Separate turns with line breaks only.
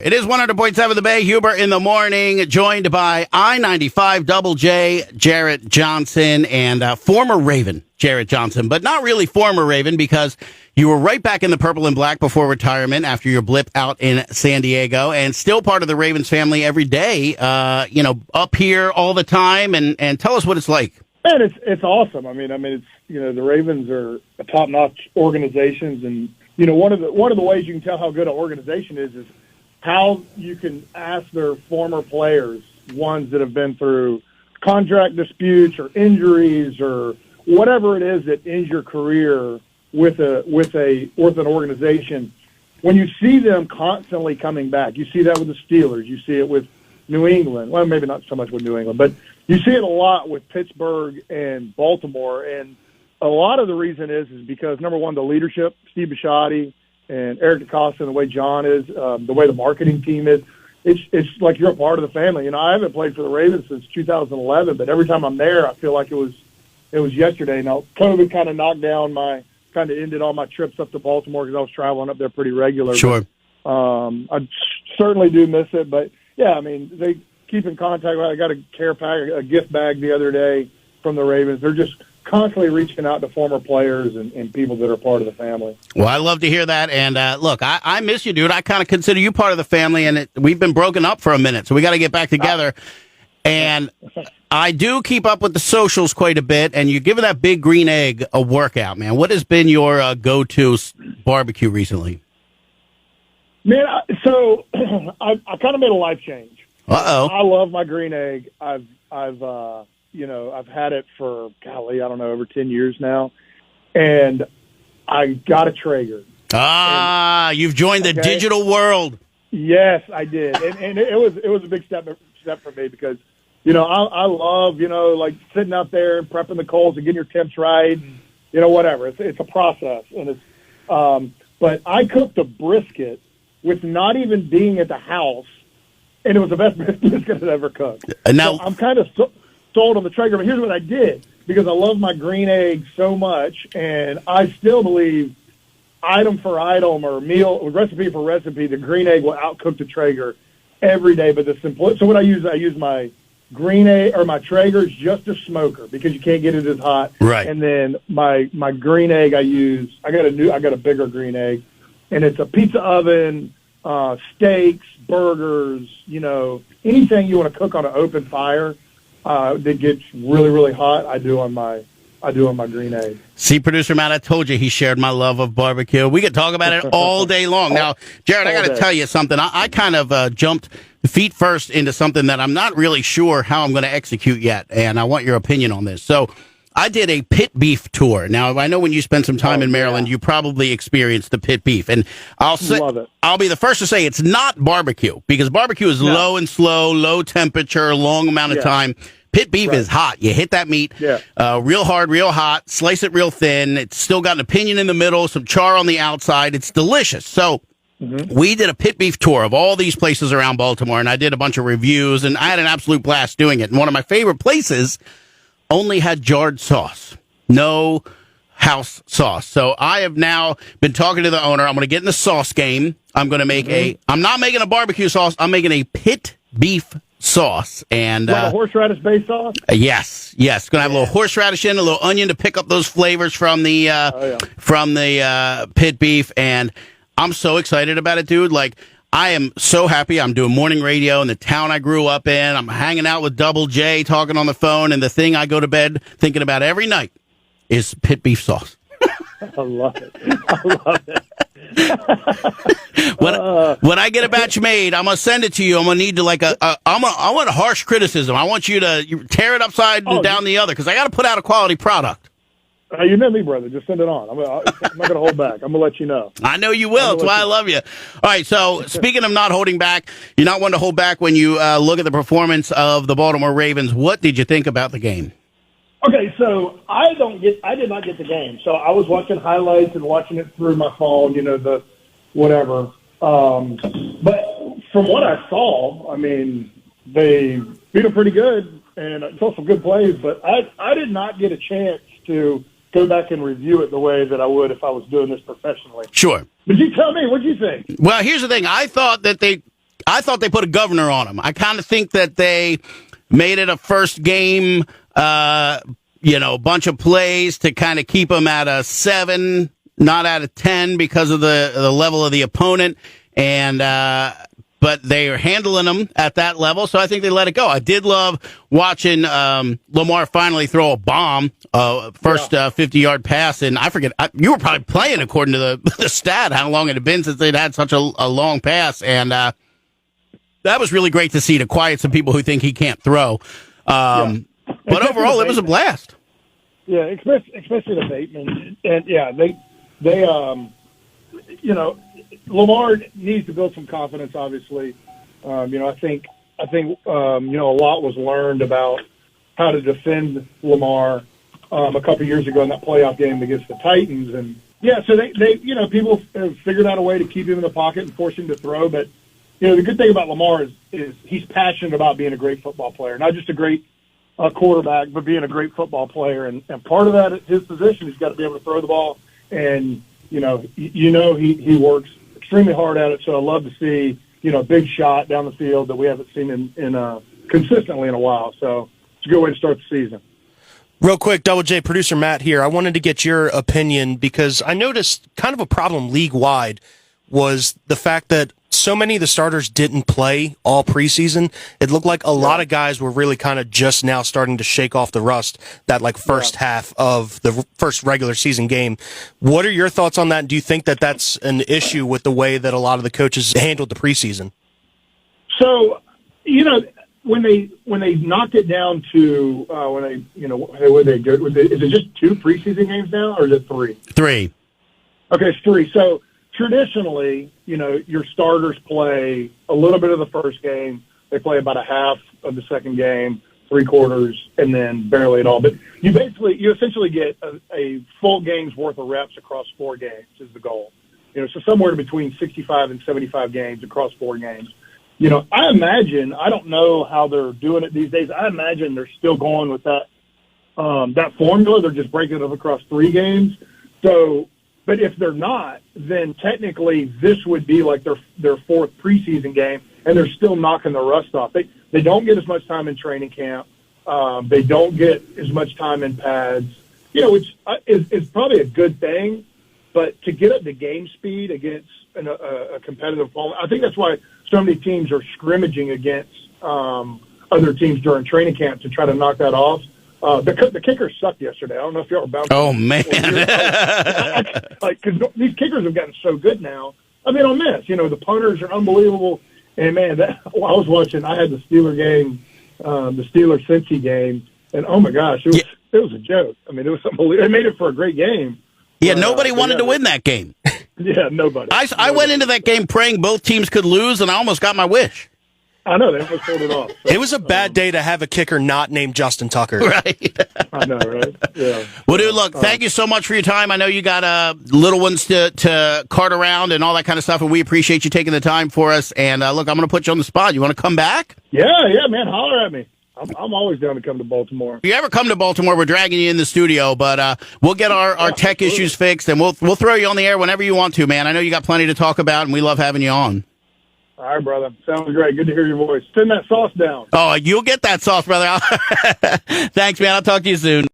It is 100.7 The Bay, Huber in the morning, joined by I-95 Double J, Jarret Johnson, and former Raven, Jarret Johnson, but not really former Raven because you were right back in the purple and black before retirement after your blip out in San Diego, and still part of the Ravens family every day, up here all the time, and tell us what it's like.
Man, it's awesome. I mean, it's, the Ravens are a top-notch organizations, and, one of the ways you can tell how good an organization is how you can ask their former players, ones that have been through contract disputes or injuries or whatever it is that ends your career with an organization. When you see them constantly coming back, you see that with the Steelers, you see it with New England. Well, maybe not so much with New England, but you see it a lot with Pittsburgh and Baltimore. And a lot of the reason is because, number one, the leadership, Steve Bisciotti and Eric DeCosta, and the way John is, the way the marketing team is, it's like you're a part of the family. I haven't played for the Ravens since 2011, but every time I'm there, I feel like it was yesterday. Now, COVID kind of ended all my trips up to Baltimore because I was traveling up there pretty regular.
Sure.
But, I certainly do miss it, but yeah, they keep in contact. I got a care pack, a gift bag the other day from the Ravens. They're just constantly reaching out to former players and people that are part of the family.
Well, I love to hear that. And look, I miss you, dude. I kind of consider you part of the family, and we've been broken up for a minute, so we got to get back together. And I do keep up with the socials quite a bit, and you're giving that Big Green Egg a workout, man. What has been your go-to barbecue recently?
Man, I kind of made a life change.
Uh-oh.
I love my green egg. I've had it for, over 10 years now. And I got a Traeger.
You've joined the digital world.
Yes, I did. And it was a big step for me because, I love, like sitting out there and prepping the coals and getting your temps right. And, whatever. It's a process. And but I cooked a brisket with not even being at the house. And it was the best brisket I've ever cooked.
Now,
so I'm kind of sold on the Traeger, but here's what I did, because I love my green egg so much, and I still believe item for item or recipe for recipe, the green egg will outcook the Traeger every day. But so what I use my green egg or my Traeger is just a smoker because you can't get it as hot.
Right.
And then my green egg I got a bigger green egg, and it's a pizza oven, steaks, burgers, anything you want to cook on an open fire that gets really, really hot, I do on my green egg. See,
producer Matt, I told you he shared my love of barbecue. We could talk about it all day long. Now, Jarret, I got to tell you something. I kind of jumped feet first into something that I'm not really sure how I'm going to execute yet, and I want your opinion on this. So I did a pit beef tour. Now, I know when you spent some time in Maryland, you probably experienced the pit beef. And
Love it.
I'll be the first to say it's not barbecue, because barbecue is low and slow, low temperature, long amount of time. Pit beef is hot. You hit that meat real hard, real hot, slice it real thin. It's still got an pinion in the middle, some char on the outside. It's delicious. So we did a pit beef tour of all these places around Baltimore, and I did a bunch of reviews, and I had an absolute blast doing it. And one of my favorite places only had jarred sauce, no house sauce. So I have now been talking to the owner. I'm going to get in the sauce game. I'm going to make I'm not making a barbecue sauce. I'm making a pit beef sauce. And
like a horseradish based sauce?
Yes. Going to have a little horseradish in, a little onion to pick up those flavors from the pit beef. And I'm so excited about it, dude. Like, I am so happy. I'm doing morning radio in the town I grew up in. I'm hanging out with Double J, talking on the phone, and the thing I go to bed thinking about every night is pit beef sauce.
I love it.
When I get a batch made, I'm gonna send it to you. I'm gonna need to I want a harsh criticism. I want you to tear it upside and down the other, because I got to put out a quality product.
You know me, brother. Just send it on. I'm not going to hold back. I'm going to let you know.
I know you will. That's why I love you. All right, so speaking of not holding back, you're not one to hold back when you look at the performance of the Baltimore Ravens. What did you think about the game?
Okay, so I did not get the game. So I was watching highlights and watching it through my phone, the whatever. But from what I saw, they beat them pretty good and saw some good plays, but I did not get a chance to go back and review it the way that I would if I was doing this professionally.
Sure.
But you tell me, what do you think?
Well, here's the thing. I thought that they I thought they put a governor on him. I kind of think that they made it a first game, bunch of plays to kind of keep him at a 7, not at a 10 because of the level of the opponent. And, but they are handling them at that level, so I think they let it go. I did love watching Lamar finally throw a bomb, first 50-yard pass, and I forget, you were probably playing according to the stat, how long it had been since they'd had such a long pass, and that was really great to see, to quiet some people who think he can't throw. But overall, it was a blast.
Yeah, especially the Bateman. And, yeah, they Lamar needs to build some confidence, obviously. I think a lot was learned about how to defend Lamar a couple years ago in that playoff game against the Titans. And, yeah, so they people have figured out a way to keep him in the pocket and force him to throw. But, the good thing about Lamar is he's passionate about being a great football player, not just a great quarterback, but being a great football player. And part of that at his position, he's got to be able to throw the ball. And, he works extremely hard at it. So I love to see, a big shot down the field that we haven't seen in consistently in a while. So it's a good way to start the season.
Real quick, Double J, producer Matt here. I wanted to get your opinion because I noticed kind of a problem league-wide was the fact that so many of the starters didn't play all preseason. It looked like a lot of guys were really kind of just now starting to shake off the rust that first half of the first regular season game. What are your thoughts on that? Do you think that that's an issue with the way that a lot of the coaches handled the preseason?
So, when they knocked it down to is it just 2 preseason games now, or is it 3?
3.
Okay, it's 3. So traditionally, your starters play a little bit of the first game. They play about a half of the second game, 3/4, and then barely at all. But you essentially get a full game's worth of reps across 4 games is the goal. So somewhere between 65 and 75 games across 4 games. I imagine, I don't know how they're doing it these days. I imagine they're still going with that formula. They're just breaking it up across 3 games. So, but if they're not, then technically this would be like their 4th preseason game, and they're still knocking the rust off. They don't get as much time in training camp. They don't get as much time in pads, which is probably a good thing. But to get up to game speed against a competitive opponent, I think that's why so many teams are scrimmaging against other teams during training camp to try to knock that off. The kickers sucked yesterday. I don't know if y'all bounced.
Oh, man.
Because these kickers have gotten so good now. I mean, on this, the punters are unbelievable. And, man, I was watching. I had the Steeler game, the Steeler-Cincy game, and, oh, my gosh, it was a joke. I mean, it was unbelievable. They made it for a great game.
Yeah, nobody wanted to win that game.
Yeah, nobody.
I went into that game praying both teams could lose, and I almost got my wish.
I know, they almost pulled it off. So,
it was a bad day to have a kicker not named Justin Tucker.
Right.
I know, right? Yeah.
Well, dude, look, thank you so much for your time. I know you got little ones to cart around and all that kind of stuff, and we appreciate you taking the time for us. And, look, I'm going to put you on the spot. You want to come back?
Yeah, man, holler at me. I'm always down to come to Baltimore.
If you ever come to Baltimore, we're dragging you in the studio, but we'll get our tech issues fixed, and we'll throw you on the air whenever you want to, man. I know you got plenty to talk about, and we love having you on.
All right, brother. Sounds great. Good to hear your voice. Send that sauce down.
Oh, you'll get that sauce, brother. Thanks, man. I'll talk to you soon.